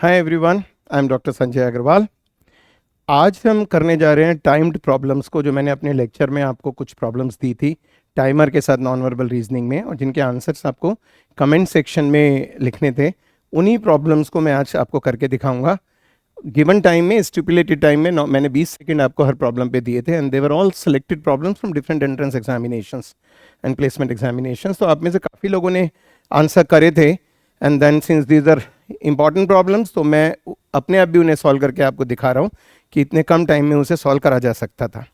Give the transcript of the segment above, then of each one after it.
Hi everyone, I am doctor Sanjay Agarwal. आज हम करने जा रहे हैं टाइम्ड प्रॉब्लम्स को, जो मैंने अपने लेक्चर में आपको कुछ प्रॉब्लम्स दी थी टाइमर के साथ नॉन वर्बल रीजनिंग में, और जिनके आंसर्स आपको कमेंट सेक्शन में लिखने थे। उन्हीं प्रॉब्लम्स को मैं आज आपको करके दिखाऊंगा। गिवन टाइम में, स्टिपुलेटेड टाइम में मैंने 20 सेकंड आपको हर प्रॉब्लम पे दिए थे, and they were all selected problems from different entrance examinations and placement examinations. तो आप में से काफ़ी लोगों ने आंसर करे थे, and then since these are important problems, तो मैं अपने आप भी उन्हें सॉल्व करके आपको दिखा रहा हूँ कि इतने कम टाइम में उसे सॉल्व करा जा सकता था।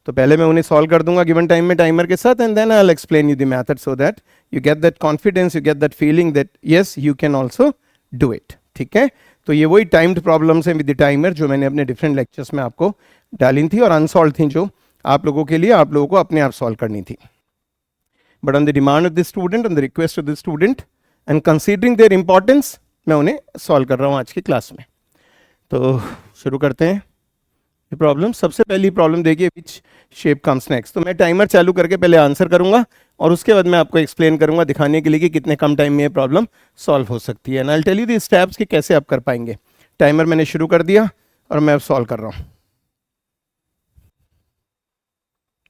तो पहले मैं उन्हें सॉल्व कर दूंगा गिवन टाइम में टाइमर के साथ, and then I will explain you the method so that you get that confidence, you get that feeling that yes you can also do it. ठीक है, तो ये वही टाइम्ड प्रॉब्लम्स हैं विद द टाइमर जो मैंने अपने डिफरेंट लेक्चर्स में आपको डाली थी और अनसॉल्व थी, जो आप लोगों के लिए, आप लोगों को अपने आप सॉल्व करनी थी। But on the demand of the student, on the request of the student and considering their importance, मैं उन्हें सॉल्व कर रहा हूँ आज की क्लास में। तो शुरू करते हैं ये प्रॉब्लम। सबसे पहली प्रॉब्लम देखिए, विच शेप कम्स नेक्स्ट। तो मैं टाइमर चालू करके पहले आंसर करूंगा और उसके बाद मैं आपको एक्सप्लेन करूंगा, दिखाने के लिए कि कितने कम टाइम में ये प्रॉब्लम सॉल्व हो सकती है। And I will tell you the steps कि कैसे आप कर पाएंगे। टाइमर मैंने शुरू कर दिया और मैं अब सॉल्व कर रहा हूँ।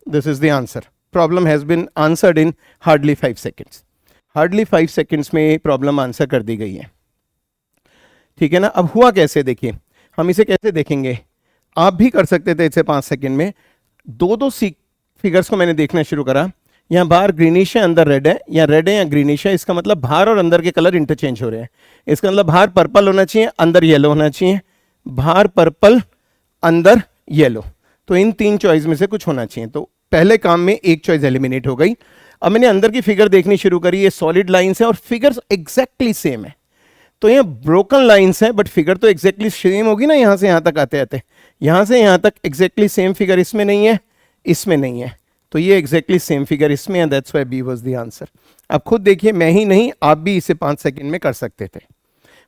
This is the answer. Problem has been answered in hardly 5 seconds. Hardly 5 seconds में प्रॉब्लम आंसर कर दी गई है। ठीक है ना। अब हुआ कैसे, देखिए हम इसे कैसे देखेंगे। आप भी कर सकते थे इसे 5 सेकंड में। दो फिगर्स को मैंने देखना शुरू करा। यहाँ बाहर ग्रीनिश है, अंदर रेड है, या रेड है या ग्रीनिश है। इसका मतलब बाहर और अंदर के कलर इंटरचेंज हो रहे हैं। इसका मतलब बाहर पर्पल होना चाहिए, अंदर येलो होना चाहिए। बाहर पर्पल, अंदर येलो। तो इन 3 चॉइस में से कुछ होना चाहिए। तो पहले काम में एक चॉइस एलिमिनेट हो गई। अब मैंने अंदर की फिगर देखनी शुरू करी। ये सॉलिड लाइन्स है और फिगर्स एग्जैक्टली सेम है। तो ये ब्रोकन लाइंस हैं, बट फिगर तो एग्जैक्टली सेम होगी ना। यहां से यहां तक आते आते यहां से यहां तक एग्जैक्टली सेम फिगर इसमें नहीं है, इसमें नहीं है। तो ये एग्जैक्टली सेम फिगर इसमें है, that's why B was the answer. अब खुद देखिए, मैं ही नहीं, आप भी इसे 5 सेकंड में कर सकते थे।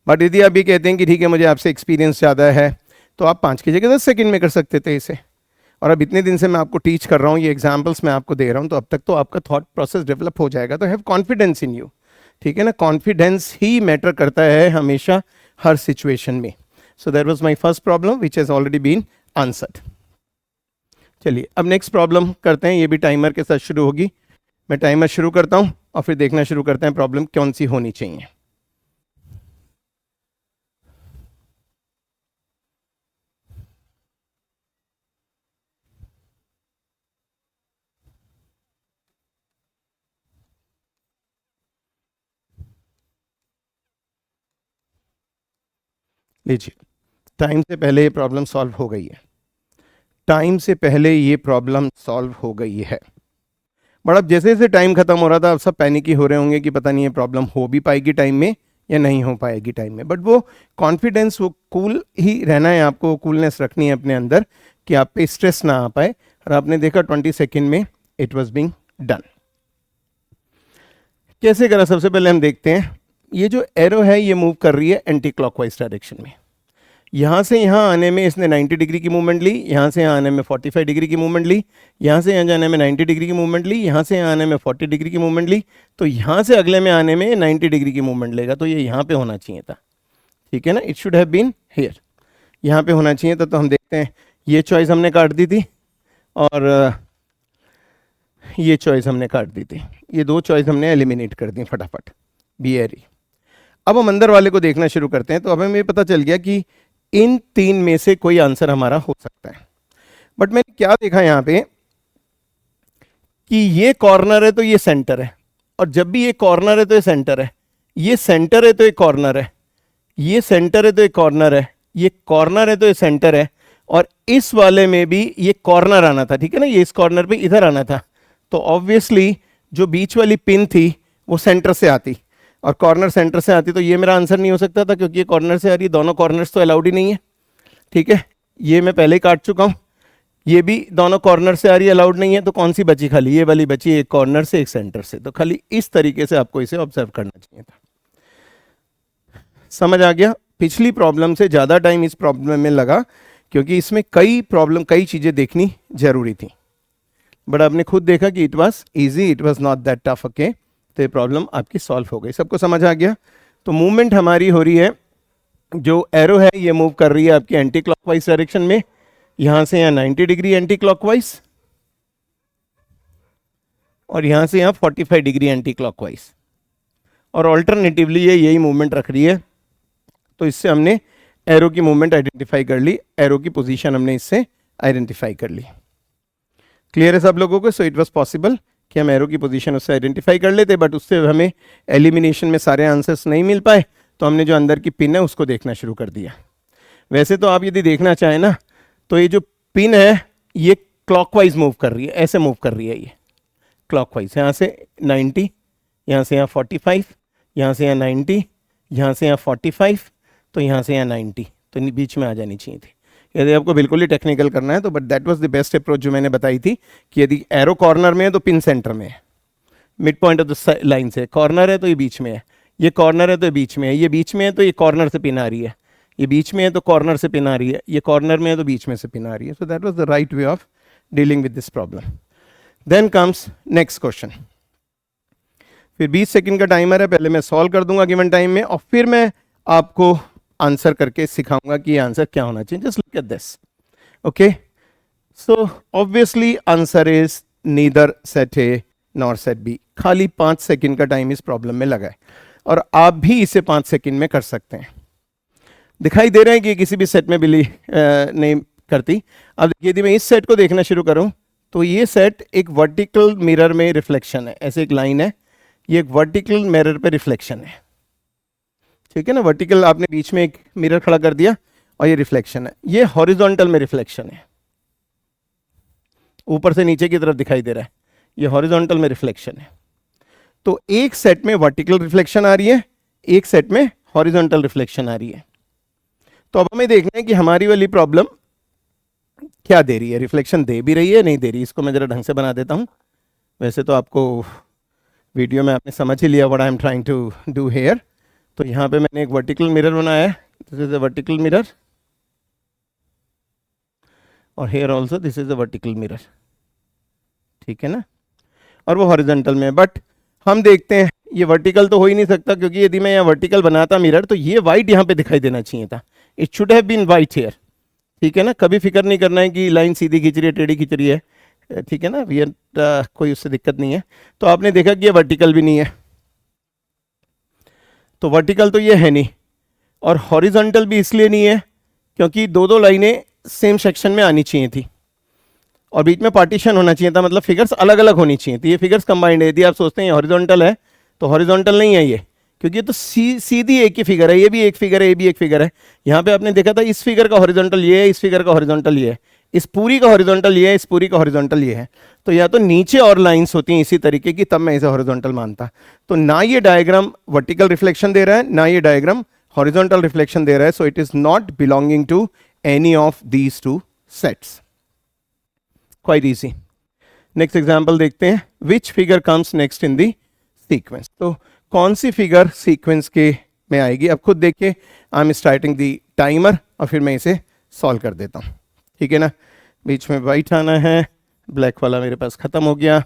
बट यदि आप भी कहते हैं कि ठीक है मुझे आपसे एक्सपीरियंस ज़्यादा है, तो आप 5 की जगह 10 सेकंड में कर सकते थे इसे। और अब इतने दिन से मैं आपको टीच कर रहा हूँ, ये एग्जाम्पल्स मैं आपको दे रहा हूँ, तो अब तक तो आपका थॉट प्रोसेस डेवलप हो जाएगा। तो हैव कॉन्फिडेंस इन यू। ठीक है ना, कॉन्फिडेंस ही मैटर करता है हमेशा हर सिचुएशन में। So that was my first problem which has already been answered. चलिए अब नेक्स्ट प्रॉब्लम करते हैं। ये भी टाइमर के साथ शुरू होगी। मैं टाइमर शुरू करता हूं और फिर देखना शुरू करते हैं प्रॉब्लम कौन सी होनी चाहिए। लीजिए, टाइम से पहले ये प्रॉब्लम सॉल्व हो गई है। टाइम से पहले ये प्रॉब्लम सॉल्व हो गई है। बट अब जैसे जैसे टाइम खत्म हो रहा था, अब सब पैनिक ही हो रहे होंगे कि पता नहीं ये प्रॉब्लम हो भी पाएगी टाइम में या नहीं हो पाएगी टाइम में। बट वो कॉन्फिडेंस, वो कूल ही रहना है आपको, कूलनेस रखनी है अपने अंदर कि आप पे स्ट्रेस ना आ पाए। और आपने देखा 20 सेकेंड में इट वॉज बीइंग डन। कैसे करा, सबसे पहले हम देखते हैं। ये जो एरो है ये मूव कर रही है एंटी क्लॉकवाइज डायरेक्शन में। यहाँ से यहाँ आने में इसने 90 डिग्री की मूवमेंट ली, यहाँ से यहाँ आने में 45 डिग्री की मूवमेंट ली, यहाँ से यहाँ जाने में 90 डिग्री की मूवमेंट ली, यहाँ से यहाँ आने में 40 डिग्री की मूवमेंट ली। तो यहाँ से अगले में आने में 90 डिग्री की मूवमेंट लेगा। तो ये यहाँ पे होना चाहिए था। ठीक है ना, it should have been here, यहाँ पे होना चाहिए था। तो हम देखते हैं, ये चॉइस हमने काट दी थी और ये चॉइस हमने काट दी थी। ये 2 चॉइस हमने एलिमिनेट कर दी फटाफट, बी एरी। अब हम अंदर वाले को देखना शुरू करते हैं। तो अब हमें ये पता चल गया कि इन 3 में से कोई आंसर हमारा हो सकता है। बट मैंने क्या देखा यहाँ पे कि ये कॉर्नर है तो ये सेंटर है, और जब भी ये कॉर्नर है तो ये सेंटर है, ये सेंटर है तो ये कॉर्नर है, ये सेंटर है तो ये कॉर्नर है, ये कॉर्नर है तो ये सेंटर है, और इस वाले में भी ये कॉर्नर आना था। ठीक है ना, ये इस कॉर्नर पे इधर आना था। तो ऑब्वियसली जो बीच वाली पिन थी वो सेंटर से आती, और कॉर्नर सेंटर से आती, तो ये मेरा आंसर नहीं हो सकता था क्योंकि ये कॉर्नर से आ रही। दोनों कॉर्नर्स तो अलाउड ही नहीं है। ठीक है, ये मैं पहले ही काट चुका हूँ। ये भी दोनों कॉर्नर से आ रही है, अलाउड नहीं है। तो कौन सी बची खाली, ये वाली बची, एक कॉर्नर से एक सेंटर से। तो खाली इस तरीके से आपको इसे ऑब्जर्व करना चाहिए था। समझ आ गया। पिछली प्रॉब्लम से ज़्यादा टाइम इस प्रॉब्लम में लगा क्योंकि इसमें कई चीज़ें देखनी जरूरी थी। बट आपने खुद देखा कि it was easy, it was not that tough. Okay, तो ये प्रॉब्लम आपकी सॉल्व हो गई। सबको समझ आ गया। तो मूवमेंट हमारी हो रही है जो एरो है ये मूव कर रही है आपकी एंटी क्लॉकवाइज डायरेक्शन में, यहां से यहाँ 90 डिग्री एंटी क्लॉकवाइज और यहां से यहाँ 45 डिग्री एंटी क्लॉकवाइज, और ऑल्टरनेटिवली ये यही मूवमेंट रख रही है। तो इससे हमने एरो की मूवमेंट आइडेंटिफाई कर ली, एरो की पोजीशन हमने इससे आइडेंटिफाई कर ली। क्लियर है सब लोगों को? सो इट वाज पॉसिबल कि हम एरो की पोजीशन उससे आइडेंटिफाई कर लेते, बट उससे हमें एलिमिनेशन में सारे आंसर्स नहीं मिल पाए, तो हमने जो अंदर की पिन है उसको देखना शुरू कर दिया। वैसे तो आप यदि देखना चाहें ना, तो ये जो पिन है ये क्लॉकवाइज मूव कर रही है, ऐसे मूव कर रही है ये क्लॉकवाइज, यहाँ से 90, यहाँ से यहाँ 45, यहाँ से यहाँ 90, यहाँ से यहाँ 45, तो यहाँ से यहाँ 90, तो बीच में आ जानी चाहिए थी। यदि आपको बिल्कुल ही टेक्निकल करना है तो, but that was the best approach जो मैंने बताई थी कि यदि एरो कॉर्नर में है तो पिन सेंटर में है, mid point of the line से, कॉर्नर है तो ये बीच में है, ये कॉर्नर है तो ये बीच में है, ये बीच में है तो ये कॉर्नर से पिन आ रही है, ये बीच में है तो कॉर्नर से पिन आ रही है, ये कॉर्नर में है तो बीच में से पिन आ रही है। So that was the right way of dealing with this problem. Then comes next question. फिर 20 सेकंड का टाइमर है, पहले मैं सॉल्व कर दूंगा गिवन टाइम में, और फिर मैं आपको आंसर करके सिखाऊंगा कि ये आंसर क्या होना चाहिए। Just look at this, okay. So obviously answer is neither set A nor set B. खाली 5 सेकंड का टाइम इस प्रॉब्लम में लगा है, और आप भी इसे 5 सेकंड में कर सकते हैं। दिखाई दे रहे हैं कि किसी भी सेट में बिली नहीं करती। अब यदि मैं इस सेट को देखना शुरू करूं, तो ये सेट एक वर्टिकल मिरर में रिफ्लेक्शन है, ऐसे एक लाइन है, ये एक वर्टिकल मिरर पे रिफ्लेक्शन है, ठीक है ना। वर्टिकल आपने बीच में एक मिरर खड़ा कर दिया और ये रिफ्लेक्शन है, ये हॉरिजॉन्टल में रिफ्लेक्शन है, ऊपर से नीचे की तरफ दिखाई दे रहा है, ये हॉरिजॉन्टल में रिफ्लेक्शन है। तो एक सेट में वर्टिकल रिफ्लेक्शन आ रही है, एक सेट में हॉरिजॉन्टल रिफ्लेक्शन आ रही है। तो अब हमें देखना है कि हमारी वाली प्रॉब्लम क्या दे रही है, रिफ्लेक्शन दे भी रही है नहीं दे रही। इसको मैं जरा ढंग से बना देता हूं। वैसे तो आपको वीडियो में आपने समझ ही लिया what I am trying to do here. तो यहाँ पे मैंने एक वर्टिकल मिरर बनाया है, this is a vertical mirror, और here also this is a vertical mirror, ठीक है ना, और वो हॉरिजॉन्टल में। बट हम देखते हैं ये वर्टिकल तो हो ही नहीं सकता, क्योंकि यदि मैं यहाँ वर्टिकल बनाता मिरर तो ये वाइट यहाँ पे दिखाई देना चाहिए था, it should have been white here, ठीक है ना। कभी फिक्र नहीं करना है कि लाइन सीधी खींच रही है टेढ़ी खींच रही है, ठीक है ना, ये कोई उससे दिक्कत नहीं है। तो आपने देखा कि ये वर्टिकल भी नहीं है, तो वर्टिकल तो ये है नहीं, और हॉरिजॉन्टल भी इसलिए नहीं है क्योंकि दो दो लाइनें सेम सेक्शन में आनी चाहिए थी और बीच में पार्टीशन होना चाहिए था, मतलब फिगर्स अलग अलग होनी चाहिए थी। ये फिगर्स कंबाइंड है। यदि आप सोचते हैं हॉरिजॉन्टल है तो हॉरिजॉन्टल नहीं है ये, क्योंकि ये तो सीधी एक ही फिगर है, ये भी एक फिगर है, ये भी एक फिगर है। यहाँ पे आपने देखा था इस फिगर का हॉरिजॉन्टल ये है, इस फिगर का हॉरिजॉन्टल ये है, इस पूरी का हॉरिजॉन्टल ये है, इस पूरी का हॉरिजॉन्टल ये है। तो या तो नीचे और लाइंस होती हैं इसी तरीके की, तब मैं इसे हॉरिजॉन्टल मानता। तो ना ये डायग्राम वर्टिकल रिफ्लेक्शन दे रहा है, ना ये डायग्राम हॉरिजॉन्टल रिफ्लेक्शन दे रहा है। So it is not belonging to any of these two sets. Quite easy. Next example देखते हैं, which figure comes next in the sequence. तो कौन सी फिगर सीक्वेंस के में आएगी, अब खुद देखिए। I am starting the timer और फिर मैं इसे सॉल्व कर देता हूँ, ठीक है ना। बीच में वाइट आना है, ब्लैक वाला मेरे पास ख़त्म हो गया,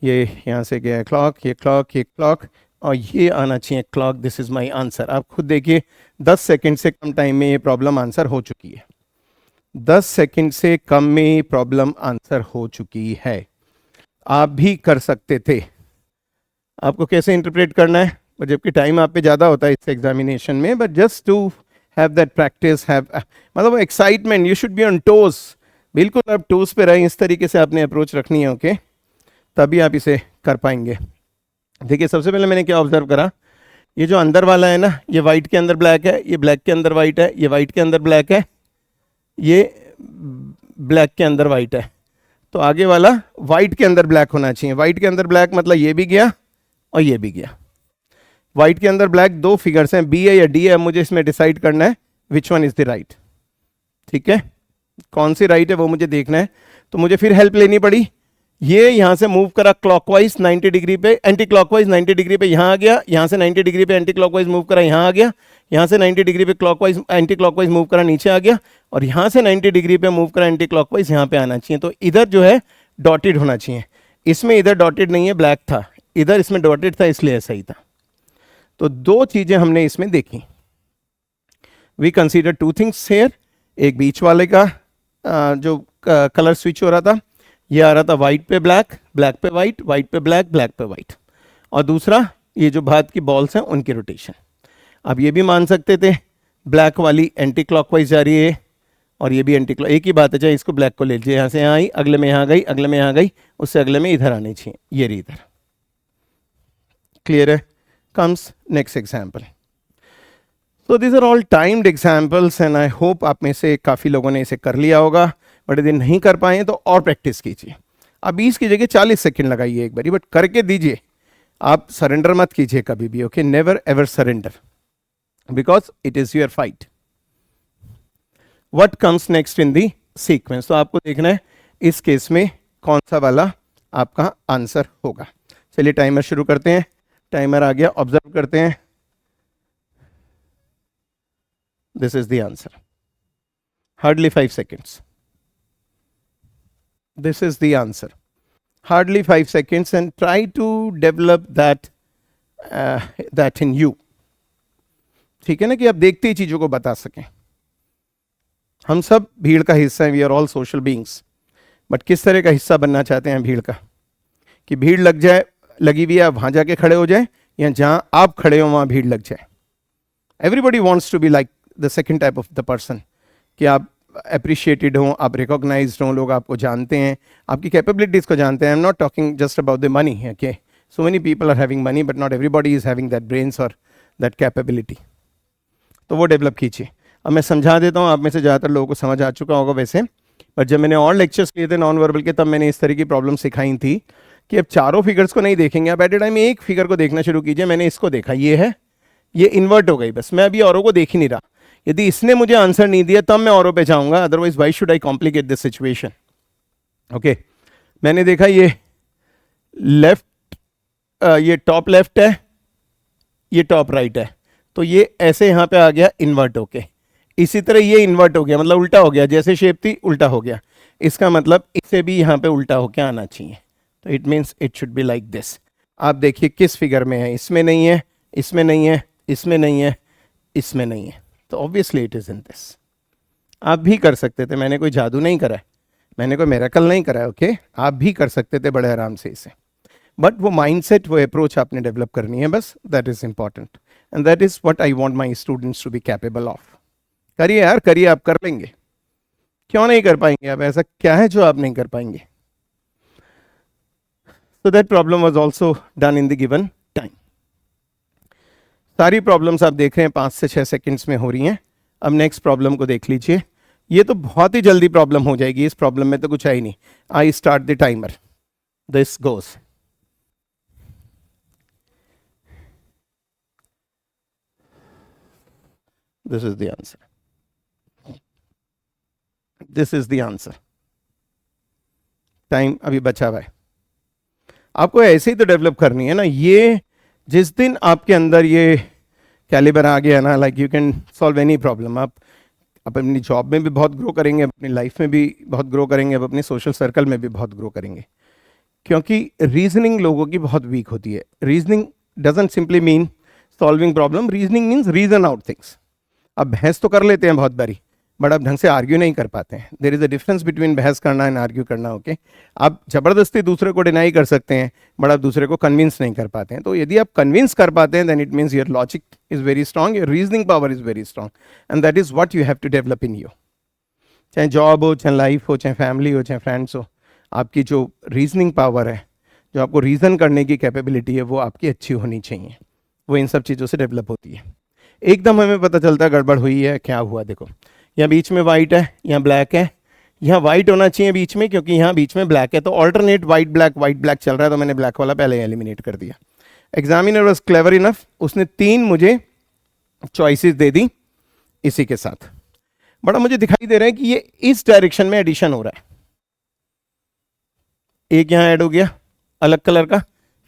ये यहाँ से गया क्लॉक, ये क्लॉक, ये क्लॉक, और ये आना चाहिए clock. This is my answer. आप खुद देखिए 10 सेकेंड से कम टाइम में ये प्रॉब्लम आंसर हो चुकी है। 10 सेकेंड से कम में प्रॉब्लम आंसर हो चुकी है। आप भी कर सकते थे। आपको कैसे इंटरप्रेट करना है, और जबकि टाइम आप पे ज़्यादा होता है इस एग्जामिनेशन में, but just to have that practice, have मतलब excitement, you should be on toes. बिल्कुल आप टोज पे रहें, इस तरीके से आपने अप्रोच रखनी है, ओके, तभी आप इसे कर पाएंगे। देखिए सबसे पहले मैंने क्या ऑब्जर्व करा, ये जो अंदर वाला है ना, ये वाइट के अंदर ब्लैक है, ये ब्लैक के अंदर वाइट है, ये वाइट के अंदर ब्लैक है, ये ब्लैक के अंदर वाइट है। तो आगे वाला वाइट के अंदर ब्लैक होना चाहिए। वाइट के अंदर ब्लैक मतलब ये भी गया और ये भी गया। वाइट के अंदर ब्लैक दो फिगर्स हैं, बी है या डी है, मुझे इसमें डिसाइड करना है which one is the right, ठीक है, कौन सी राइट है वो मुझे देखना है। तो मुझे फिर हेल्प लेनी पड़ी, ये यहाँ से मूव करा क्लॉकवाइज 90 डिग्री पे, एंटी क्लॉकवाइज 90 डिग्री पे यहाँ आ गया, यहाँ से 90 डिग्री पे एंटी क्लॉकवाइज मूव करा यहाँ आ गया, यहाँ से 90 डिग्री पे क्लॉकवाइज एंटी क्लॉकवाइज मूव करा नीचे आ गया, और यहाँ से 90 डिग्री पे मूव करा एंटी क्लॉकवाइज यहाँ पे आना चाहिए। तो इधर जो है डॉटेड होना चाहिए, इसमें इधर डॉटेड नहीं है, ब्लैक था, इधर इसमें डॉटेड था, इसलिए ऐसा ही था। तो दो चीजें हमने इसमें देखी। We consider two things here, एक बीच वाले का जो कलर स्विच हो रहा था, ये आ रहा था वाइट पे ब्लैक, ब्लैक पे वाइट, वाइट पे ब्लैक, ब्लैक पे वाइट, और दूसरा ये जो भात की बॉल्स हैं उनकी रोटेशन। अब ये भी मान सकते थे ब्लैक वाली एंटी क्लॉकवाइज जा रही है और ये भी एंटी क्लॉक, एक ही बात है, चाहे इसको ब्लैक को ले लीजिए, यहाँ से यहाँ आई, अगले में यहाँ गई, अगले में यहाँ गई, उससे अगले में इधर आनी चाहिए, ये रही इधर। क्लियर है? Comes next example. तो this are all timed examples and I hope आप में से काफ़ी लोगों ने इसे कर लिया होगा, बट यदि नहीं कर पाए तो और प्रैक्टिस कीजिए। आप 20 की जगह 40 सेकेंड लगाइए एक बारी, बट करके दीजिए। आप सरेंडर मत कीजिए कभी भी, okay? Never ever surrender, because it is your fight. What comes next in the sequence? तो आपको देखना है इस केस में कौन सा वाला आपका आंसर होगा। चलिए टाइमर शुरू करते हैं। टाइमर आ गया, ऑब्जर्व करते हैं। This is the answer, hardly 5 seconds. This is the answer, hardly 5 seconds, and try to develop that in you. ठीक है ना, कि आप देखते ही चीजों को बता सकें। हम सब भीड़ का हिस्सा हैं, we are all social beings, but किस तरह का हिस्सा बनना चाहते हैं भीड़ का? कि भीड़ लग जाए, लगी हुई है, आप वहां जाके खड़े हो जाए, या जहां आप खड़े हो वहां भीड़ लग जाए। Everybody wants to be like the second type of the person, कि आप अप्रिशिएटेड हों, आप रिकॉग्नाइज्ड हों, लोग आपको जानते हैं, आपकी कैपेबिलिटीज़ को जानते हैं। I am not talking just about the money, okay? So many people are having money, but not everybody is having that brains और दैट कैपेबिलिटी। तो वो डेवलप कीजिए। अब मैं समझा देता हूँ, आप में से ज़्यादातर लोगों को समझ आ चुका होगा वैसे, बट जब मैंने और लेक्चर्स किए थे नॉन वर्बल के, तब मैंने इस तरह की प्रॉब्लम सिखाई थी कि अब चारों फिगर्स को नहीं देखेंगे, आप एट ए टाइम एक फिगर को देखना शुरू कीजिए। मैंने इसको देखा, ये है, ये इन्वर्ट हो गई, बस मैं अभी औरों को देख ही नहीं रहा। यदि इसने मुझे आंसर नहीं दिया तब मैं औरों पे जाऊंगा, otherwise why should I complicate this situation? Okay, मैंने देखा ये लेफ्ट, ये टॉप लेफ्ट है, ये टॉप राइट है, तो ये ऐसे यहां पे आ गया इन्वर्ट होके। इसी तरह ये इन्वर्ट हो गया, मतलब उल्टा हो गया, जैसे शेप थी उल्टा हो गया। इसका मतलब इसे भी यहां पे उल्टा होके आना चाहिए, तो it means it should be like this. आप देखिए किस फिगर में है, इसमें नहीं है, इसमें नहीं है, इसमें नहीं है, इसमें नहीं है, तो obviously it is in this. आप भी कर सकते थे, मैंने कोई जादू नहीं करा है, मैंने कोई मिरेकल नहीं करा है, ओके? आप भी कर सकते थे बड़े आराम से इसे, बट वो माइंडसेट, वो अप्रोच आपने डेवलप करनी है, बस that is important, and that is what I want my students to be capable of. करिए यार, करिए, आप कर लेंगे, क्यों नहीं कर पाएंगे? आप ऐसा क्या है जो आप नहीं कर पाएंगे? So that problem was also done in the given time. सारी प्रॉब्लम्स आप देख रहे हैं 5 से 6 सेकंड्स में हो रही हैं। अब नेक्स्ट प्रॉब्लम को देख लीजिए, ये तो बहुत ही जल्दी प्रॉब्लम हो जाएगी, इस प्रॉब्लम में तो कुछ है ही नहीं। I start the timer, this goes. This is the answer, this is the answer. Time अभी बचा हुआ है, आपको ऐसे ही तो डेवलप करनी है ना। ये जिस दिन आपके अंदर ये कैलिबर आ गया ना, like you can solve any problem. आप अपनी जॉब में भी बहुत ग्रो करेंगे, अपनी लाइफ में भी बहुत ग्रो करेंगे, अब अपने सोशल सर्कल में भी बहुत ग्रो करेंगे, क्योंकि रीजनिंग लोगों की बहुत वीक होती है। Reasoning doesn't simply mean solving problem, reasoning means reason out things. अब बहस तो कर लेते हैं बहुत बारी, बट आप ढंग से आर्ग्यू नहीं कर पाते हैं। There is a difference between बहस करना एंड आर्ग्यू करना, ओके? आप जबरदस्ती दूसरे को डिनाई कर सकते हैं, बट आप दूसरे को कन्विंस नहीं कर पाते हैं। तो यदि आप कन्विंस कर पाते हैं, then it means your logic is very strong, your reasoning power is very strong, and that is what you have to develop in you. चाहे जॉब हो, चाहे लाइफ हो, चाहे फैमिली हो, चाहे फ्रेंड्स हो, आपकी जो रीजनिंग पावर है, जो आपको रीजन करने की कैपेबिलिटी है, वो आपकी अच्छी होनी चाहिए। वो इन सब चीज़ों से डेवलप होती है। एकदम हमें पता चलता है गड़बड़ हुई है, क्या हुआ? देखो, यहाँ बीच में वाइट है, यहाँ ब्लैक है, यहाँ वाइट होना चाहिए बीच में, क्योंकि यहाँ बीच में ब्लैक है, तो ऑल्टरनेट वाइट ब्लैक चल रहा है, तो मैंने ब्लैक वाला पहले एलिमिनेट कर दिया। एग्जामिनर वाज क्लेवर इनफ, उसने 3 मुझे चॉइसेस दे दी इसी के साथ। बड़ा मुझे दिखाई दे रहा है कि ये इस डायरेक्शन में एडिशन हो रहा है। एक यहाँ ऐड हो गया अलग कलर का,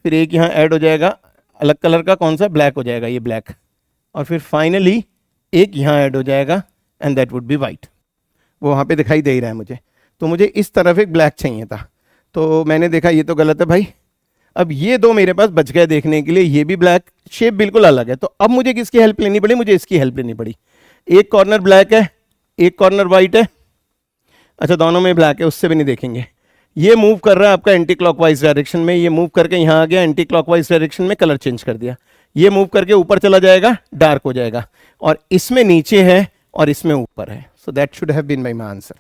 फिर एक यहाँ ऐड हो जाएगा अलग कलर का, कौन सा? ब्लैक हो जाएगा, ये ब्लैक, और फिर फाइनली एक यहाँ ऐड हो जाएगा and that would be white. वो वहाँ पे दिखाई दे ही रहा है मुझे, तो मुझे इस तरफ एक ब्लैक चाहिए था, तो मैंने देखा ये तो गलत है भाई। अब ये 2 मेरे पास बच गए देखने के लिए, ये भी ब्लैक, शेप बिल्कुल अलग है, तो अब मुझे किसकी हेल्प लेनी पड़ी? मुझे इसकी हेल्प लेनी पड़ी। एक कॉर्नर ब्लैक है, एक कॉर्नर वाइट है, अच्छा दोनों में ब्लैक है, उससे भी नहीं देखेंगे। ये मूव कर रहा है आपका एंटी क्लॉकवाइज डायरेक्शन में, ये मूव करके यहाँ आ गया एंटी क्लॉकवाइज डायरेक्शन में, कलर चेंज कर दिया। ये मूव करके ऊपर चला जाएगा, डार्क हो जाएगा, और इसमें नीचे है और इसमें ऊपर है। So that should have been my answer.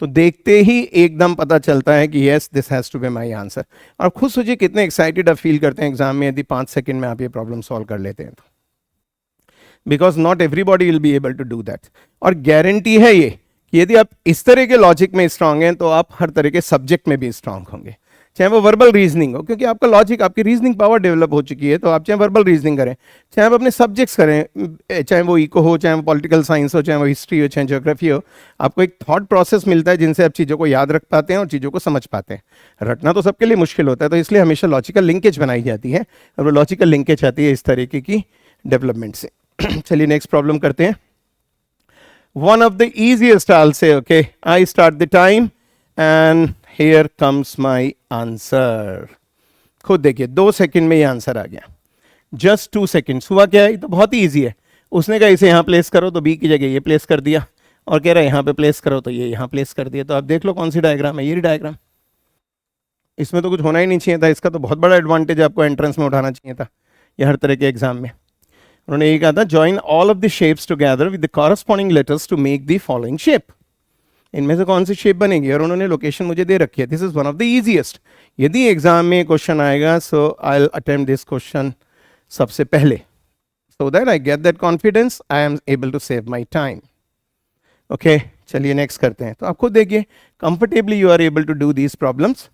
तो देखते ही एकदम पता चलता है कि yes this has to be my answer. और खुद सोचिए कितने एक्साइटेड आप फील करते हैं एग्जाम में यदि 5 सेकंड में आप ये प्रॉब्लम सॉल्व कर लेते हैं तो, because not everybody will be able to do that. और गारंटी है ये कि यदि आप इस तरह के लॉजिक में स्ट्रांग हैं तो आप हर तरह के सब्जेक्ट में भी स्ट्रांग होंगे, चाहे वो वर्बल रीजनिंग हो, क्योंकि आपका लॉजिक, आपकी रीजनिंग पावर डेवलप हो चुकी है। तो आप चाहे वर्बल रीजनिंग करें, चाहे आप अपने सब्जेक्ट्स करें, चाहे वो इको हो, चाहे वो पॉलिटिकल साइंस हो, चाहे वो हिस्ट्री हो, चाहे ज्योग्राफी हो, आपको एक थॉट प्रोसेस मिलता है जिनसे आप चीज़ों को याद रख पाते हैं और चीज़ों को समझ पाते हैं। रटना तो सबके लिए मुश्किल होता है, तो इसलिए हमेशा लॉजिकल लिंकेज बनाई जाती है, और वो लॉजिकल लिंकेज आती है इस तरीके की डेवलपमेंट से। चलिए नेक्स्ट प्रॉब्लम करते हैं। One of the easiest, I'll say, okay, I start the time and here comes my answer. खुद देखिए 2 सेकंड में ये आंसर आ गया, जस्ट 2 सेकंड्स। हुआ क्या है, ये तो बहुत ही ईजी है। उसने कहा इसे यहाँ प्लेस करो, तो बी की जगह ये प्लेस कर दिया, और कह रहा है यहाँ पे प्लेस करो, तो ये यहाँ प्लेस कर दिया। तो आप देख लो कौन सी डायग्राम है, ये डायग्राम। इसमें तो कुछ होना ही नहीं चाहिए था, इसका तो बहुत बड़ा एडवांटेज आपको एंट्रेंस में उठाना चाहिए था, या हर तरह के एग्जाम में। उन्होंने ये कहा था join all of the shapes together with the corresponding letters to make the following shape. इनमें से कौन सी शेप बनेगी, और उन्होंने लोकेशन मुझे दे रखी है। This is one of the easiest. यदि एग्जाम में क्वेश्चन आएगा, so I will attempt this question सबसे पहले, so that I get that confidence, I am able to save my time. Okay, चलिए नेक्स्ट करते हैं। तो आप खुद देखिए, comfortably you are able to do these problems.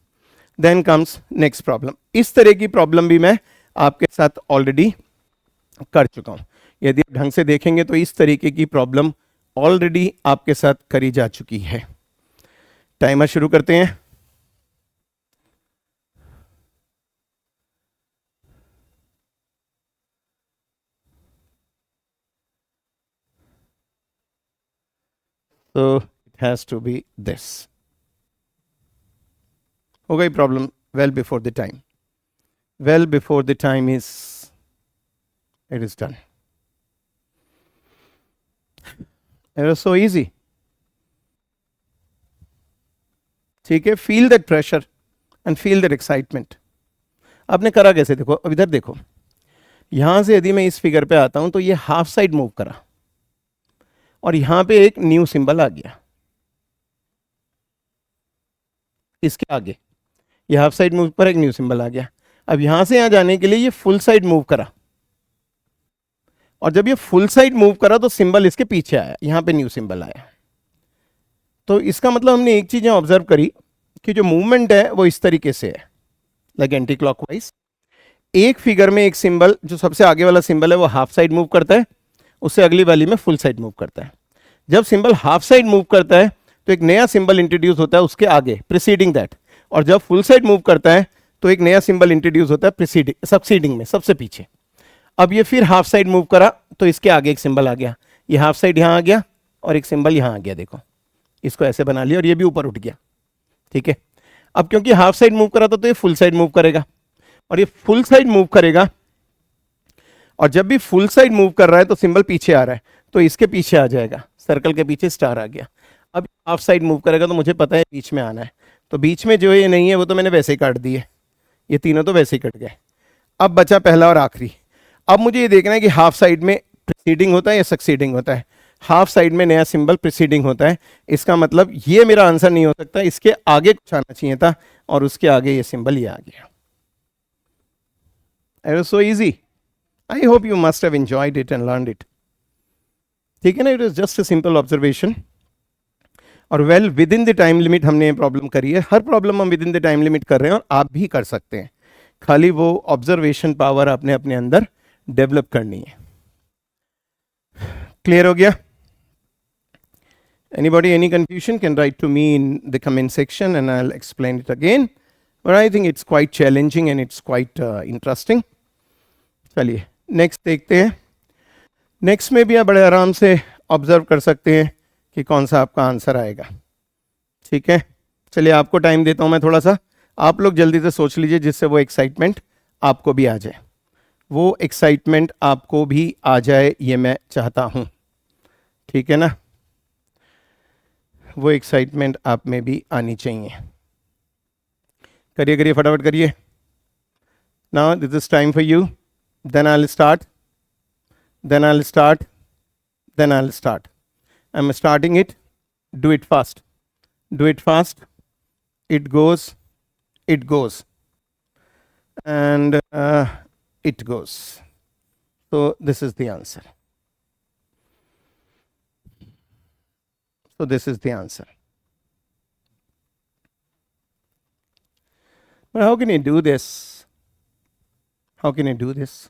Then comes next problem. इस तरह की प्रॉब्लम भी मैं आपके साथ ऑलरेडी कर चुका हूं। यदि आप ढंग से देखेंगे तो इस तरीके की प्रॉब्लम ऑलरेडी आपके साथ करी जा चुकी है। टाइमर शुरू करते हैं। तो it has to be this. हो गई problem well before the time. Well before the time is, it is done. It was so easy. ठीक है, feel that pressure and feel that excitement. आपने करा कैसे, देखो अब इधर देखो, यहां से यदि मैं इस फिगर पे आता हूं तो ये हाफ साइड मूव करा, और यहां पे एक न्यू सिंबल आ गया इसके आगे। ये हाफ साइड मूव पर एक न्यू सिंबल आ गया। अब यहां से यहां जाने के लिए ये फुल साइड मूव करा, और जब ये फुल साइड मूव करा तो सिंबल इसके पीछे आया, यहां पे न्यू सिंबल आया। तो इसका मतलब हमने एक चीज ऑब्जर्व करी कि जो मूवमेंट है वो इस तरीके से है, लाइक एंटी क्लॉकवाइज। एक फिगर में एक सिंबल, जो सबसे आगे वाला सिंबल है वो हाफ साइड मूव करता है, उससे अगली वाली में फुल साइड मूव करता है। जब सिंबल हाफ साइड मूव करता है तो एक नया सिंबल इंट्रोड्यूस होता है उसके आगे, प्रीसीडिंग दैट। और जब फुल साइड मूव करता है तो एक नया सिंबल इंट्रोड्यूस होता है प्रीसीडिंग, सक्सीडिंग में, सबसे पीछे। अब ये फिर हाफ साइड मूव करा तो इसके आगे एक सिंबल आ गया, ये हाफ साइड यहां आ गया और एक सिंबल यहां आ गया। देखो इसको ऐसे बना लिया और ये भी ऊपर उठ गया, ठीक है। अब क्योंकि हाफ साइड मूव करा था तो ये फुल साइड मूव करेगा, और ये फुल साइड मूव करेगा, और जब भी फुल साइड मूव कर रहा है तो सिंबल पीछे आ रहा है, तो इसके पीछे आ जाएगा, सर्कल के पीछे स्टार आ गया। अब हाफ साइड मूव करेगा तो मुझे पता है बीच में आना है, तो बीच में जो ये नहीं है वो तो मैंने वैसे ही काट दिए, ये तीनों तो वैसे ही कट गए। अब बचा पहला और आखिरी। अब मुझे ये देखना है कि हाफ साइड में प्रीसीडिंग होता है या सक्सीडिंग होता है। हाफ साइड में नया सिंबल प्रीसीडिंग होता है, इसका मतलब ये मेरा आंसर नहीं हो सकता, इसके आगे कुछ आना चाहिए था, और उसके आगे ये सिंबल ये आ गया। It was so easy. I hope you must have enjoyed it and learned it. ठीक है ना, it is just a simple observation, और well within the time limit हमने ये प्रॉब्लम करी है। हर प्रॉब्लम हम within the time limit कर रहे हैं, और आप भी कर सकते हैं, खाली वो ऑब्जर्वेशन पावर आपने अपने अंदर डेवलप करनी है। क्लियर हो गया? Anybody, any confusion can write to me in the comment section and I'll explain it again. But I think it's quite challenging and it's quite interesting. चलिए नेक्स्ट देखते हैं। नेक्स्ट में भी आप बड़े आराम से ऑब्जर्व कर सकते हैं कि कौन सा आपका आंसर आएगा। ठीक है, चलिए आपको टाइम देता हूं मैं थोड़ा सा, आप लोग जल्दी से सोच लीजिए जिससे वो एक्साइटमेंट आपको भी आ जाए। वो एक्साइटमेंट आपको भी आ जाए ये मैं चाहता हूं। ठीक है ना, वो एक्साइटमेंट आप में भी आनी चाहिए। करिए करिए फटाफट करिए। Now this is time for you, then I will start, then I will start, then I will start. I am starting it, do it fast, do it fast, it goes, it goes, and it goes. So this is the answer. So this is the answer. But how can you do this? How can you do this?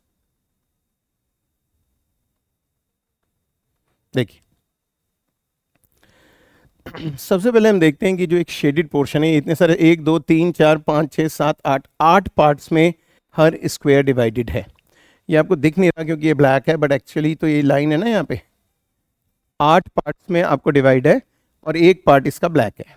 देखिए, सबसे पहले हम देखते हैं कि जो एक shaded portion है, इतने सारे 1 2 3 4 5 6 7 8 पार्ट्स में हर स्क्वायर डिवाइडेड है। ये आपको दिख नहीं रहा क्योंकि ये ब्लैक है, बट एक्चुअली तो ये लाइन है ना, यहाँ पे 8 पार्ट्स में आपको डिवाइड है और एक पार्ट इसका ब्लैक है।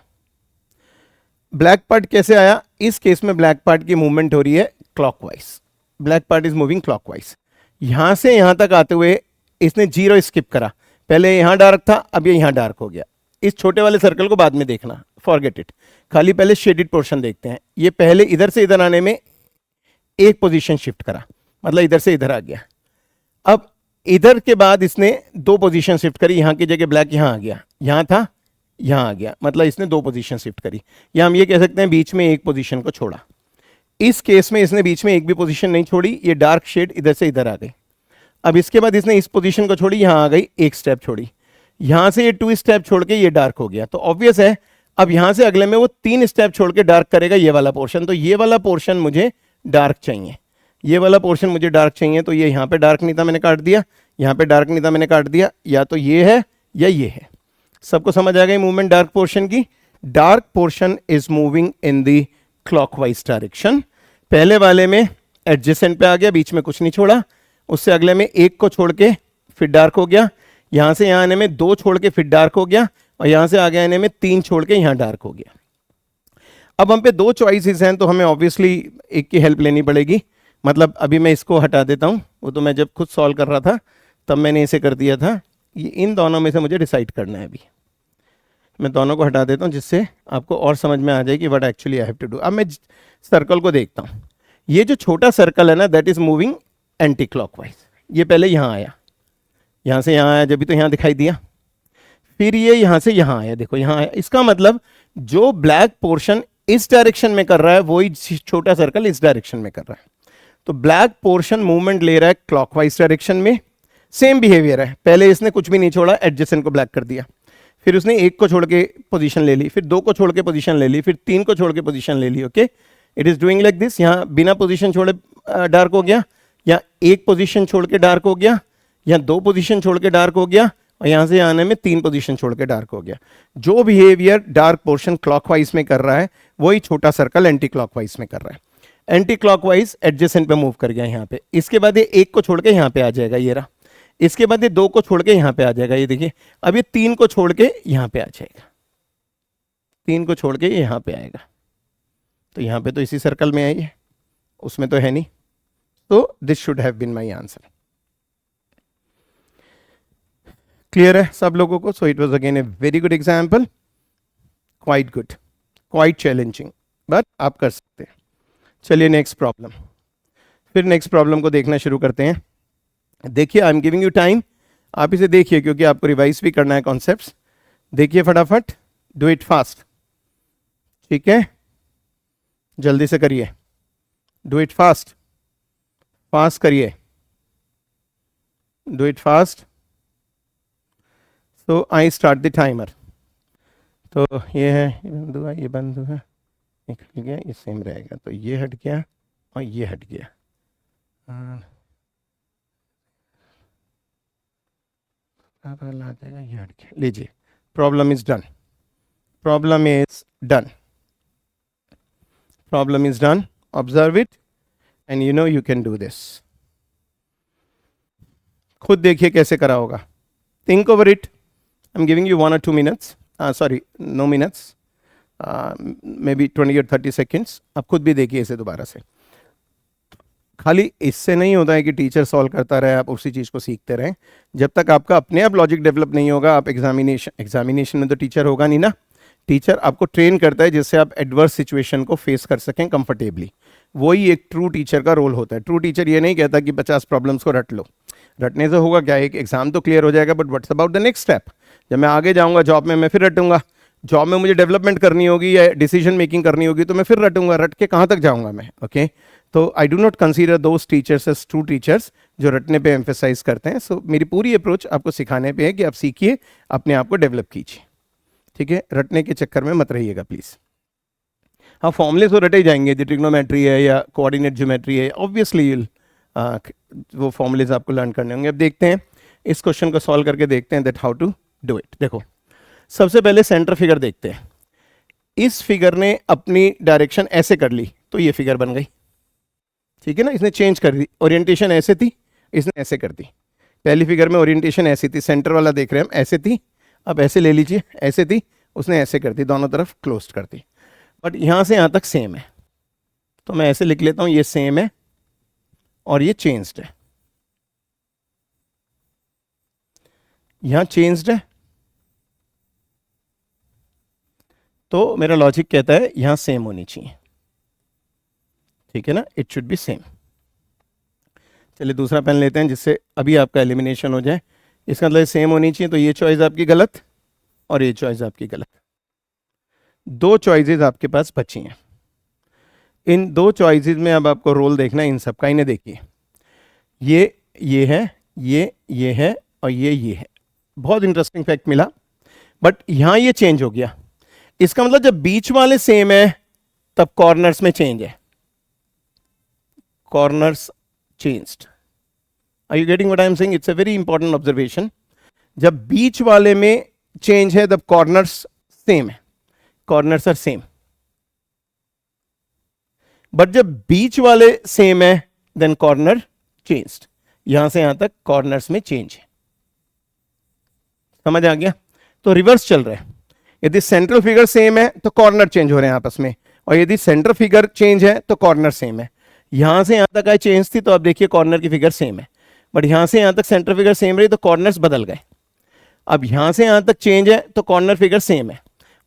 ब्लैक पार्ट कैसे आया? इस केस में ब्लैक पार्ट की मूवमेंट हो रही है clockwise, black part is moving clockwise. यहां से यहां तक आते हुए इसने 0 स्किप करा, पहले यहां डार्क था, अब ये यहां डार्क हो गया। इस छोटे वाले सर्कल को बाद में देखना, फॉरगेट इट, खाली पहले शेडेड पोर्शन देखते हैं। ये पहले इधर से इधर आने में एक पोजीशन शिफ्ट करा, मतलब इधर से इधर आ गया। अब इधर के बाद इसने 2 पोजीशन शिफ्ट करी, यहां की जगह ब्लैक यहां आ गया, यहां था यहां आ गया, मतलब इसने 2 पोजीशन शिफ्ट करी। या हम ये कह सकते हैं बीच में एक पोजीशन को छोड़ा। इस केस में इसने बीच में एक भी पोजीशन नहीं छोड़ी, ये डार्क शेड इधर से इधर आ गई। अब इसके बाद इसने इस पोजीशन को छोड़ी, यहां आ गई, एक स्टेप छोड़ी, यहां से ये 2 स्टेप छोड़ के ये डार्क हो गया। तो ऑब्वियस है अब यहां से अगले में वो 3 स्टेप छोड़ के डार्क करेगा ये वाला पोर्शन। तो ये वाला पोर्शन मुझे डार्क चाहिए, ये वाला पोर्शन मुझे डार्क चाहिए। तो ये यहां पे डार्क नहीं था, मैंने काट दिया, यहां पे डार्क नहीं था, मैंने काट दिया। या तो ये है या ये है। सबको समझ आ गई मूवमेंट डार्क पोर्शन की? Dark portion is moving in the clockwise direction. पहले वाले में एडजेसेंट पे आ गया, बीच में कुछ नहीं छोड़ा, उससे अगले में एक को छोड़ के फिर डार्क हो गया, यहां से यहां आने में 2 छोड़ के फिर डार्क हो गया, और यहां से आगे आने में 3 छोड़ के यहां डार्क हो गया। अब हम पे 2 चॉइसेस हैं, तो हमें ऑब्वियसली एक की हेल्प लेनी पड़ेगी। मतलब अभी मैं इसको हटा देता हूं, वो तो मैं जब खुद सॉल्व कर रहा था तब मैंने इसे कर दिया था। ये इन दोनों में से मुझे डिसाइड करना है। अभी मैं दोनों को हटा देता हूं जिससे आपको और समझ में आ जाए कि what actually I have to do. अब मैं सर्कल को देखता हूं, ये जो छोटा सर्कल है ना, that is moving anti clockwise. ये पहले यहां आया, यहां से यहां आया, जब भी तो यहां दिखाई दिया, फिर ये यहां से यहां आया, देखो यहां आया। इसका मतलब जो ब्लैक पोर्शन इस डायरेक्शन में कर रहा है वही छोटा सर्कल इस डायरेक्शन में कर रहा है। तो ब्लैक पोर्शन मूवमेंट ले रहा है क्लॉकवाइज डायरेक्शन में। सेम बिहेवियर है, पहले इसने कुछ भी नहीं छोड़ा, एडजेसेंट को ब्लैक कर दिया, फिर उसने 1 को छोड़ के पोजीशन ले ली, फिर 2 को छोड़ के पोजीशन ले ली, फिर 3 को छोड़ के पोजीशन ले ली। Okay, it is doing like this. यहां बिना पोजीशन छोड़े डार्क हो गया, या 1 पोजीशन छोड़ के डार्क हो गया, या 2 पोजीशन छोड़ के डार्क हो गया, और यहां से आने में 3 पोजीशन छोड़ के डार्क हो गया। जो बिहेवियर डार्क पोर्शन क्लॉकवाइज में कर रहा है वही छोटा सर्कल एंटी क्लॉकवाइज में कर रहा है। एंटी क्लॉकवाइज एडजेसेंट पे मूव कर गया यहाँ पे। इसके बाद ये 1 को छोड़ के यहाँ पे आ जाएगा, ये रहा। इसके बाद ये 2 को छोड़ के यहाँ पे आ जाएगा, ये देखिए। अब ये 3 को छोड़ के यहाँ पे आ जाएगा, 3 को छोड़ के यहाँ पे आएगा। तो यहाँ पे तो इसी सर्कल में आई है, उसमें तो है नहीं। तो this should have been my answer. Clear है सब लोगों को? So it was again a very good example, quite good, quite challenging, but आप कर सकते हैं। चलिए नेक्स्ट प्रॉब्लम। फिर नेक्स्ट प्रॉब्लम को देखना शुरू करते हैं। देखिए, I am giving you time, आप इसे देखिए क्योंकि आपको रिवाइज भी करना है कॉन्सेप्ट्स। देखिए फटाफट, डू इट फास्ट, ठीक है? जल्दी से करिए, डू इट फास्ट, फास्ट करिए, do it fast. So I start the timer. तो ये है, ये बंद हुआ, ये बंद हुआ, निकल गया, ये सेम रहेगा। तो ये हट गया और ये हट गया। आ जाएगा, ये हट गया। लीजिए, problem is done, problem is done, problem is done. Observe it and you know you can do this. खुद देखिए कैसे करा होगा। Think over it. I am giving you 1 or 2 minutes, sorry no minutes, maybe 20 or 30 seconds। आप खुद भी देखिए इसे दोबारा से। खाली इससे नहीं होता है कि टीचर सॉल्व करता रहे, आप उसी चीज़ को सीखते रहें। जब तक आपका अपने आप लॉजिक डेवलप नहीं होगा, आप एग्जामिनेशन में तो टीचर होगा नहीं ना, टीचर आपको ट्रेन करता है जिससे आप एडवर्स सिचुएशन को फेस कर सकें कंफर्टेबली। वही एक ट्रू टीचर का रोल होता है। ट्रू टीचर ये नहीं कहता कि 50 प्रॉब्लम्स को रट लो, रटने से होगा क्या, एक एग्जाम तो क्लियर हो जाएगा, but what's about the next step. जब मैं आगे जाऊंगा जॉब में, मैं फिर रटूंगा, जॉब में मुझे डेवलपमेंट करनी होगी या डिसीजन मेकिंग करनी होगी तो मैं फिर रटूंगा, रट के कहाँ तक जाऊंगा मैं। ओके तो I do not consider those teachers as true teachers जो रटने पे एम्फेसाइज करते हैं। सो मेरी पूरी अप्रोच आपको सिखाने पे है कि आप सीखिए, अपने आप को डेवलप कीजिए, ठीक है, रटने के चक्कर में मत रहिएगा प्लीज। हाँ फॉर्मूले तो रटे जाएंगे, जो ट्रिग्नोमेट्री है या कोऑर्डिनेट ज्योमेट्री है, ऑब्वियसली वो फॉर्मूलेज आपको लर्न करने होंगे। अब देखते हैं इस क्वेश्चन को सॉल्व करके देखते हैं that how to do it. देखो सबसे पहले सेंटर फिगर देखते हैं। इस फिगर ने अपनी डायरेक्शन ऐसे कर ली तो ये फिगर बन गई, ठीक है ना, इसने चेंज कर दी, ओरिएंटेशन ऐसे थी, इसने ऐसे कर दी। पहली फिगर में ओरिएंटेशन ऐसी थी, सेंटर वाला देख रहे हैं हम, ऐसे थी, अब ऐसे ले लीजिए, ऐसे थी, उसने ऐसे कर दी, दोनों तरफ क्लोज कर दी। बट यहाँ से यहाँ तक सेम है, तो मैं ऐसे लिख लेता हूँ, ये सेम है और ये चेंज्ड है, यहाँ चेंज्ड है, तो मेरा लॉजिक कहता है यहाँ सेम होनी चाहिए, ठीक है ना, इट शुड बी सेम। चलिए दूसरा पेन लेते हैं जिससे अभी आपका एलिमिनेशन हो जाए। इसका मतलब सेम होनी चाहिए, तो ये चॉइस आपकी गलत और ये चॉइस आपकी गलत। दो चॉइसेस आपके पास बची हैं। इन दो चॉइसेस में अब आपको रोल देखना है इन सब का। इन्हें देखिए, ये है, ये है और ये है। बहुत इंटरेस्टिंग फैक्ट मिला, बट यहां ये चेंज हो गया। इसका मतलब जब बीच वाले सेम है तब कॉर्नर्स में चेंज है, corners changed. Are you getting what I am saying? It's a very important observation. जब बीच वाले में चेंज है तब कॉर्नर्स सेम है, कॉर्नर्स आर सेम। बट जब बीच वाले सेम है देन कॉर्नर चेंज्ड। यहां से यहां तक कॉर्नर्स में चेंज है, समझ आ गया? तो रिवर्स चल रहा है। यदि सेंट्रल फिगर सेम है तो कॉर्नर चेंज हो रहे हैं आपस में, और यदि सेंटर फिगर चेंज है तो कॉर्नर सेम है। यहां से यहां तक आई चेंज थी तो आप देखिए कॉर्नर की फिगर सेम है, बट यहां से यहां तक सेंटर फिगर सेम रही तो कॉर्नर्स बदल गए। अब यहां से यहां तक चेंज है तो कॉर्नर फिगर सेम है,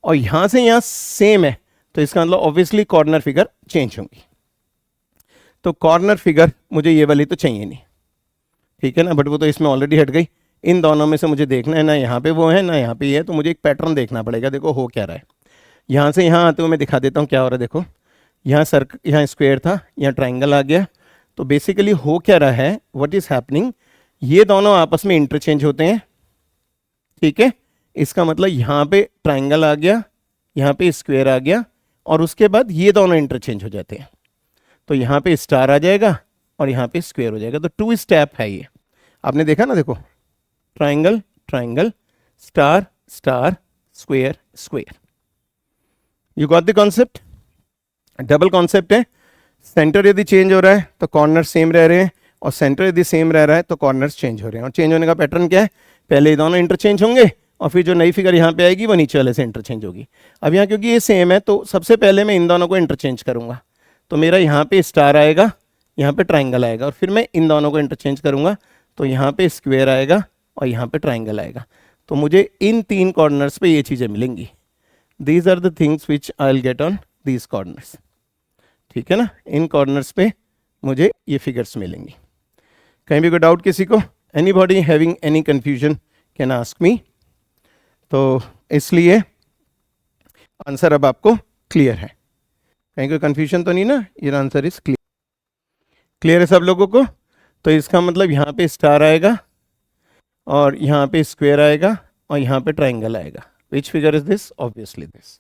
और यहां से यहां सेम है तो इसका मतलब ऑब्वियसली कॉर्नर फिगर चेंज होंगी। तो कॉर्नर फिगर मुझे ये वाली तो चाहिए नहीं, ठीक है ना, बट वो तो इसमें ऑलरेडी हट गई। इन दोनों में से मुझे देखना है, ना यहाँ पे वो है ना यहाँ पे ये है, तो मुझे एक पैटर्न देखना पड़ेगा। देखो हो क्या रहा है, यहाँ से यहाँ आते हुए मैं दिखा देता हूँ क्या हो रहा है। देखो यहाँ सर्कल, यहाँ स्क्वायर था, यहाँ ट्राइंगल आ गया। तो बेसिकली हो क्या रहा है, व्हाट इज हैपनिंग, ये दोनों आपस में इंटरचेंज होते हैं, ठीक है। इसका मतलब यहाँ पे ट्राइंगल आ गया, यहाँ पे स्क्वायर आ गया, और उसके बाद ये दोनों इंटरचेंज हो जाते हैं। तो यहाँ पे स्टार आ जाएगा और यहाँ पे स्क्वायर हो जाएगा। तो 2 स्टेप है ये, आपने देखा ना, देखो triangle triangle, star star, square square. You got the concept? Double concept है। सेंटर यदि चेंज हो रहा है तो कॉर्नर सेम रह रहे हैं, और सेंटर यदि सेम रह रहा है तो कॉर्नर्स चेंज हो रहे हैं। और चेंज होने का पैटर्न क्या है, पहले ये दोनों इंटरचेंज होंगे और फिर जो नई फिगर यहाँ पे आएगी वो नीचे वाले से इंटरचेंज होगी। अब यहाँ क्योंकि ये सेम है तो सबसे पहले मैं इन दोनों को इंटरचेंज करूंगा, तो मेरा यहाँ पे स्टार आएगा, यहाँ पे ट्राइंगल आएगा, और फिर मैं इन दोनों को इंटरचेंज करूंगा तो यहाँ पे स्क्वायर आएगा और यहाँ पे ट्राइंगल आएगा। तो मुझे इन 3 कॉर्नर्स पे ये चीज़ें मिलेंगी। These are the things which I will get on these corners, ठीक है ना। इन कॉर्नर्स पे मुझे ये फिगर्स मिलेंगी। कहीं भी कोई डाउट किसी को? Anybody having any confusion can ask me. तो इसलिए आंसर अब आपको क्लियर है, कहीं कोई कंफ्यूजन तो नहीं ना? ये आंसर इज क्लियर, क्लियर है सब लोगों को? तो इसका मतलब यहाँ पे स्टार आएगा और यहाँ पे स्क्वायर आएगा और यहाँ पे ट्राइंगल आएगा। Which figure is this? Obviously this.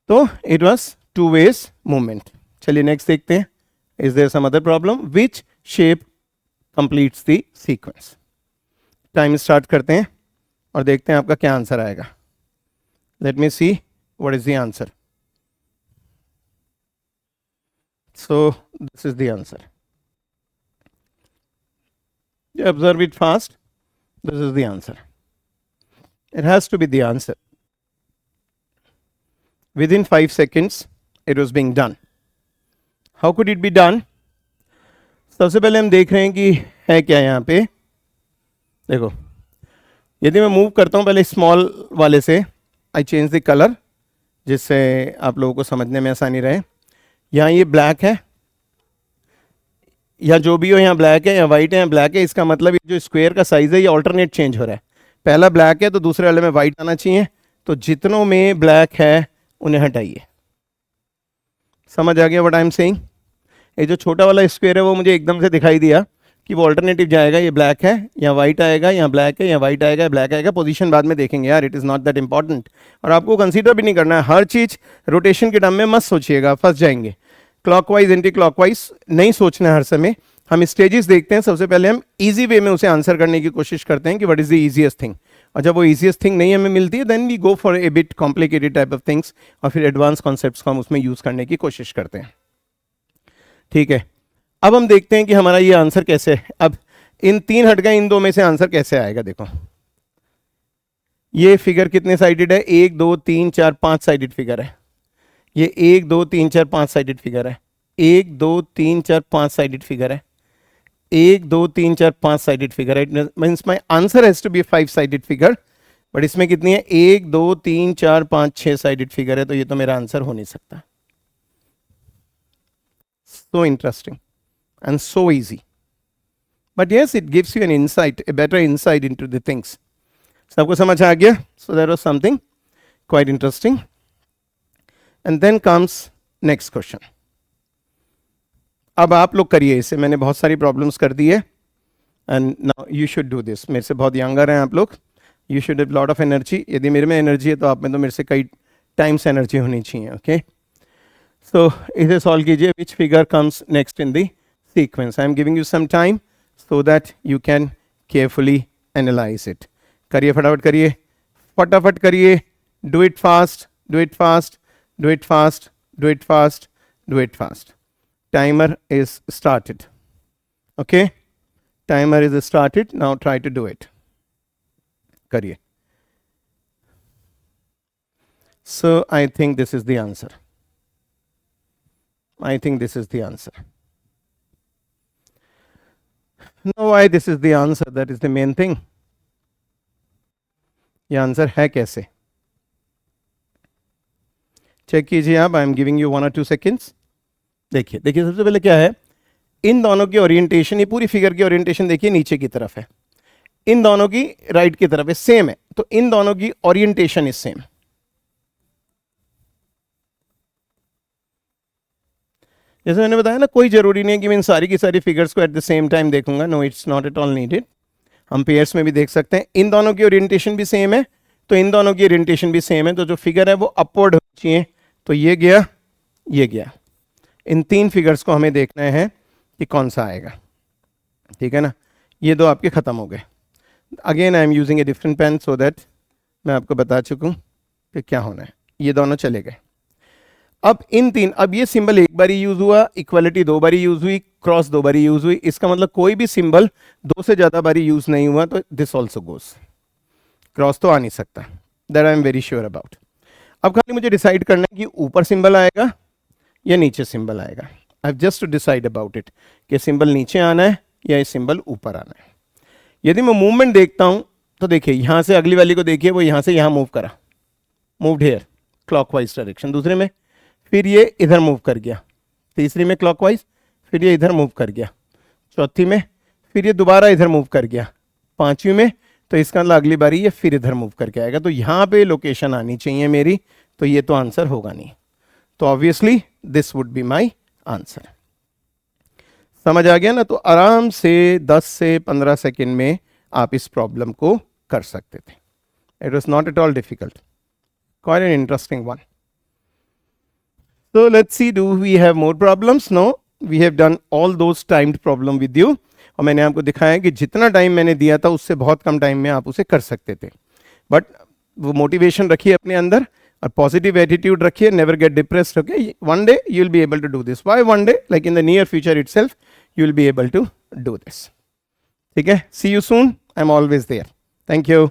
तो इट वॉज 2 ways मूवमेंट। चलिए नेक्स्ट देखते हैं। Is there some other problem? Which shape completes the sequence? Time start करते हैं और देखते हैं आपका क्या आंसर आएगा। Let me see what is the answer. So this is the answer. Observe it fast. This is the answer. It has to be the answer. Within 5 seconds, it was being done. How could it be done? सबसे पहले हम देख रहे हैं कि है क्या यहाँ पे। देखो, यदि मैं मूव करता हूँ पहले स्मॉल वाले से, आई चेंज द कलर जिससे आप लोगों को समझने में आसानी रहे। यहाँ ये ब्लैक है या जो भी हो, यहाँ ब्लैक है या वाइट है या ब्लैक है, इसका मतलब जो स्क्वायर का साइज है ये ऑल्टरनेट चेंज हो रहा है। पहला ब्लैक है तो दूसरे वाले में वाइट आना चाहिए, तो जितनों में ब्लैक है उन्हें हटाइए। समझ आ गया व्हाट आई एम सेइंग? ये जो छोटा वाला स्क्वायर है वो मुझे एकदम से दिखाई दिया कि वो ऑल्टरनेटिव जाएगा, ये ब्लैक है या वाइट आएगा, या ब्लैक है या वाइट आएगा, ब्लैक आएगा। पोजीशन बाद में देखेंगे यार, it is not that important. और आपको कंसीडर भी नहीं करना है, हर चीज़ रोटेशन के टर्म में मत सोचिएगा, फंस जाएंगे। क्लॉकवाइज एंटी क्लॉकवाइज नहीं सोचना है हर समय। हम स्टेजेस देखते हैं, सबसे पहले हम इजी वे में उसे आंसर करने की कोशिश करते हैं कि what is the easiest thing, और जब वो इजीएस्ट थिंग नहीं हमें मिलती है then we go for a bit complicated type of things, और फिर एडवांस कॉन्सेप्ट्स को हम उसमें यूज करने की कोशिश करते हैं। ठीक है, अब हम देखते हैं कि हमारा ये आंसर कैसे है। अब इन तीन हट गए, इन दो में से आंसर कैसे आएगा। देखो ये फिगर कितने साइडेड है? 1 2 3 4 5 साइडेड फिगर है। ये 1 2 3 4 5 साइडेड फिगर है। 1 2 3 4 5 साइडेड फिगर है। 1 2 3 4 5 साइडेड फिगर है। It means my answer has to be 5 sided figure, but इसमें कितनी है? 1 2 3 4 5 6 साइडेड फिगर है, तो ये तो मेरा आंसर हो नहीं सकता। So interesting and so easy, but yes, it gives you an insight, a better insight into the things. सबको समझ आ गया? So that was something quite interesting. And then comes next question. अब आप लोग करिए इसे, मैंने बहुत सारी प्रॉब्लम्स कर दी है, and now you should do this. मेरे से बहुत यंगर हैं आप लोग, you should have lot of energy. यदि मेरे में एनर्जी है तो आप में तो मेरे से कई टाइम्स एनर्जी होनी चाहिए। ओके, so इसे सॉल्व कीजिए। which figure comes next in the sequence? I am giving you some time so that you can carefully analyze it. करिए, फटाफट करिए, फटाफट करिए, do it fast, do it fast, do it fast, do it fast, do it fast. Timer is started. Okay, timer is started. Now try to do it. करिए। So I think this is the answer. I think this is the answer. Now why this is the answer, that is the main thing. ये answer है कैसे? Check कीजिए आप, आई am giving you 1 or 2 seconds. देखिए देखिए, सबसे पहले क्या है, इन दोनों की ओरिएंटेशन, ये पूरी फिगर की ओरिएंटेशन देखिए नीचे की तरफ है, इन दोनों की राइट की तरफ है, सेम है, तो इन दोनों की ओरिएंटेशन इज सेम। जैसे मैंने बताया ना, कोई जरूरी नहीं है कि मैं इन सारी की सारी फिगर्स को एट द सेम टाइम देखूंगा। No, it's not at all needed. हम पेयर्स में भी देख सकते हैं, इन दोनों की ओरिएंटेशन भी सेम है तो इन दोनों की ओरिएंटेशन भी सेम है, तो जो फिगर है वो अपवर्ड होनी चाहिए। तो ये गया, ये गया। इन तीन फिगर्स को हमें देखना है कि कौन सा आएगा। ठीक है ना, ये दो आपके खत्म हो गए। Again I am using a different pen so that मैं आपको बता चुकूँ कि क्या होना है। ये दोनों चले गए। अब इन तीन, अब ये सिंबल एक बार यूज हुआ, इक्वलिटी 2 बारी यूज हुई, क्रॉस 2 बारी यूज हुई, इसका मतलब कोई भी सिंबल 2 से ज्यादा बारी यूज नहीं हुआ तो दिस ऑल्सो गोज। क्रॉस तो आ नहीं सकता, that I am very sure about. अब खाली मुझे डिसाइड करना है कि ऊपर सिंबल आएगा या नीचे सिंबल आएगा। I have just to decide about it कि सिंबल नीचे आना है या ये सिंबल ऊपर आना है। यदि मैं मूवमेंट देखता हूं तो देखिए, यहां से अगली वाली को देखिए, वो यहां से यहां मूव करा, मूव्ड हियर क्लॉकवाइज डायरेक्शन। दूसरे में फिर ये इधर मूव कर गया, तीसरी में क्लॉकवाइज, फिर ये इधर मूव कर गया, चौथी में फिर ये दोबारा इधर मूव कर गया, पांचवी में तो इसका मतलब अगली बारी ये फिर इधर मूव करके आएगा। तो यहाँ पे लोकेशन आनी चाहिए मेरी, तो ये तो आंसर होगा नहीं। तो obviously this would be my answer. समझ आ गया ना? तो आराम से 10 से 15 सेकेंड में आप इस प्रॉब्लम को कर सकते थे। It was not at all difficult, quite an interesting one. So let's see, do we have more problems? No, we have done all those timed problem with you. और मैंने आपको दिखाया कि जितना टाइम मैंने दिया था उससे बहुत कम टाइम में आप उसे कर सकते थे। बट वो मोटिवेशन रखिए अपने अंदर और पॉजिटिव एटीट्यूड रखिए, never get depressed. Okay, one day you will be able to do this. Why one day? Like in the near future itself you will be able to do this. ठीक है, see you soon, I am always there. Thank you.